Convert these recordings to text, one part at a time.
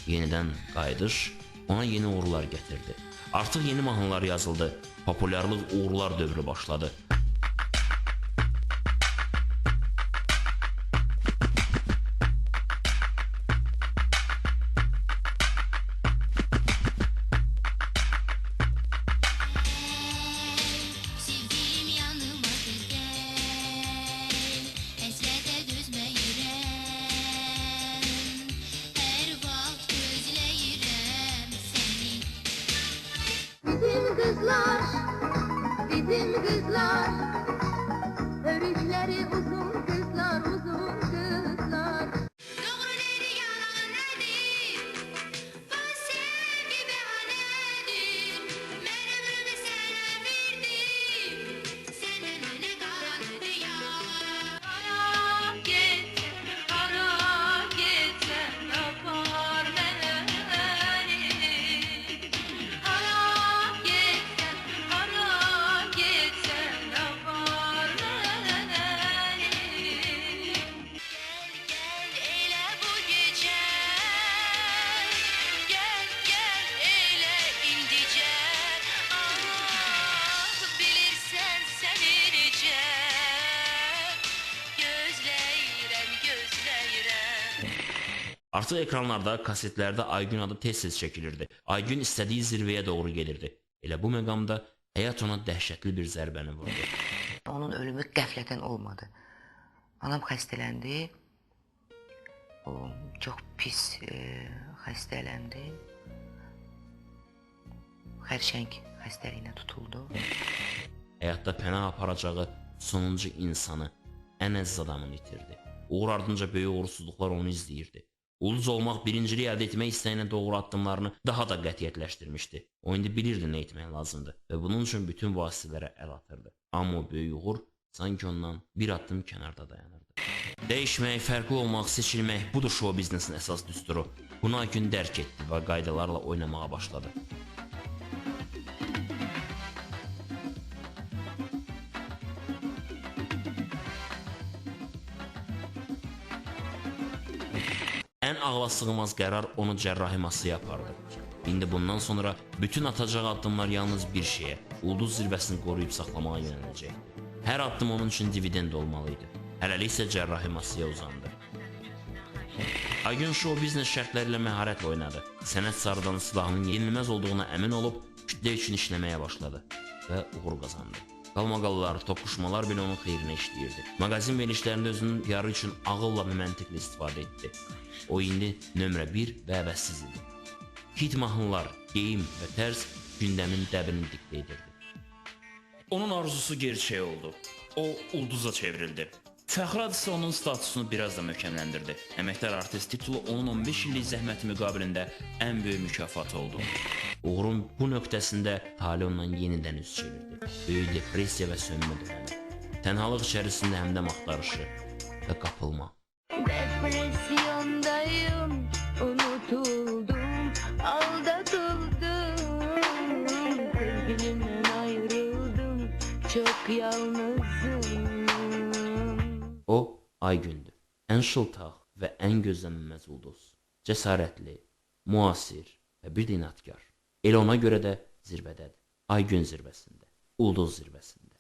Yenidən qayıdış ona yeni uğurlar gətirdi. Artıq yeni mahnılar yazıldı, populyarlıq uğurlar dövrü başladı. Bizim kızlar, örükleri uzun kızlar, uzun kızlar. Doğru nedir, yalan nedir? Bu sevgi behanedir. Ben ömrümü sana verdim, senden ne kaldı ya? Ara gitsen yapar beni. Artıq ekranlarda, kasetlərdə Aygün adı tez-tez çəkilirdi. Aygün istədiyi zirvəyə doğru gelirdi. Elə bu məqamda həyat ona dəhşətli bir zərbəni vurdu. Onun ölümü qəflətən olmadı. Anam xəstələndi. O çox pis xəstələndi. Xərçəng xəstəliyinə tutuldu. Həyatda pənah aparacağı sonuncu insanı, ən əziz adamını itirdi. Uğur ardınca böyük uğursuzluqlar onu izləyirdi. Ulduz olmaq birinciliyi əldə etmək istəyinə doğru addımlarını daha da qətiyyətləşdirmişdi. O indi bilirdi nə etmək lazımdı və bunun üçün bütün vasitələrə əl atırdı. Amma o böyük uğur sanki ondan bir addım kənarda dayanırdı. Dəyişmək, fərqli olmaq, seçilmək budur show biznesin əsas düsturu. Bunu Aygün dərk etdi və qaydalarla oynamağa başladı. Ən ağlasığmaz qərar onu cərrahi masaya apardı. İndi bundan sonra bütün atacağı addımlar yalnız bir şeyə, ulduz zirvəsini qoruyub saxlamağa yönələcəkdi. Hər addım onun üçün dividend olmalıydı. Hələlik isə cərrahi masaya uzandı. Aygün show biznes şərtləri ilə məharətlə oynadı. Sənət sarıdan silahının yenilməz olduğuna əmin olub, kütlə üçün işləməyə başladı və uğur qazandı. Qalmaqallar, toqquşmalar belə onun xeyrinə işləyirdi. Maqazin verilişlərində özünün yarı üçün ağılla və məntiqlə istifadə etdi. O indi nömrə 1 və əvəzsiz idi. Hit mahnılar, geyim və tərz gündəmin dəbirini diktə edirdi. Onun arzusu gerçək oldu. O ulduza çevrildi. Fəxrad isə onun statusunu biraz da möhkəmləndirdi. Əməkdar artist titulu onun 15 illik zəhməti müqabilində ən böyük mükafat oldu. Uğurun bu nöqtəsində tale ondan yenidən üz çevirdi. Böyük depressiya və sönmə dönəmi. Tənhalıq içərisində həmdəm axtarışı və qapılma. Depresyondayım, unutuldum, aldatıldım. Sevgilimden ayrıldım, çok yalnızım. O, Aygündür. Ən şıltaq və ən gözlənilməz ulduz. Cəsarətli, müasir və bir də inadkar. Elə ona görə də zirvədədir. Aygün zirvəsində, ulduz zirvəsində.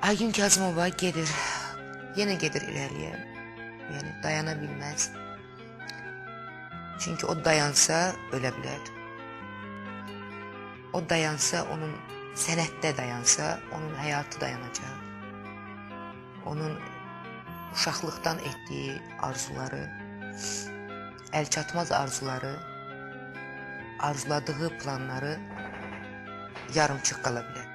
Aygün Kazımova gedir, yenə gedir irəliyə. Yəni dayana bilməz. Çünki o dayansa ölə bilər. O dayansa, onun sənətdə dayansa, onun həyatı dayanacaq. Onun uşaqlıqdan etdiyi arzuları, əlçatmaz arzuları, arzuladığı planları yarımçıq qala bilər.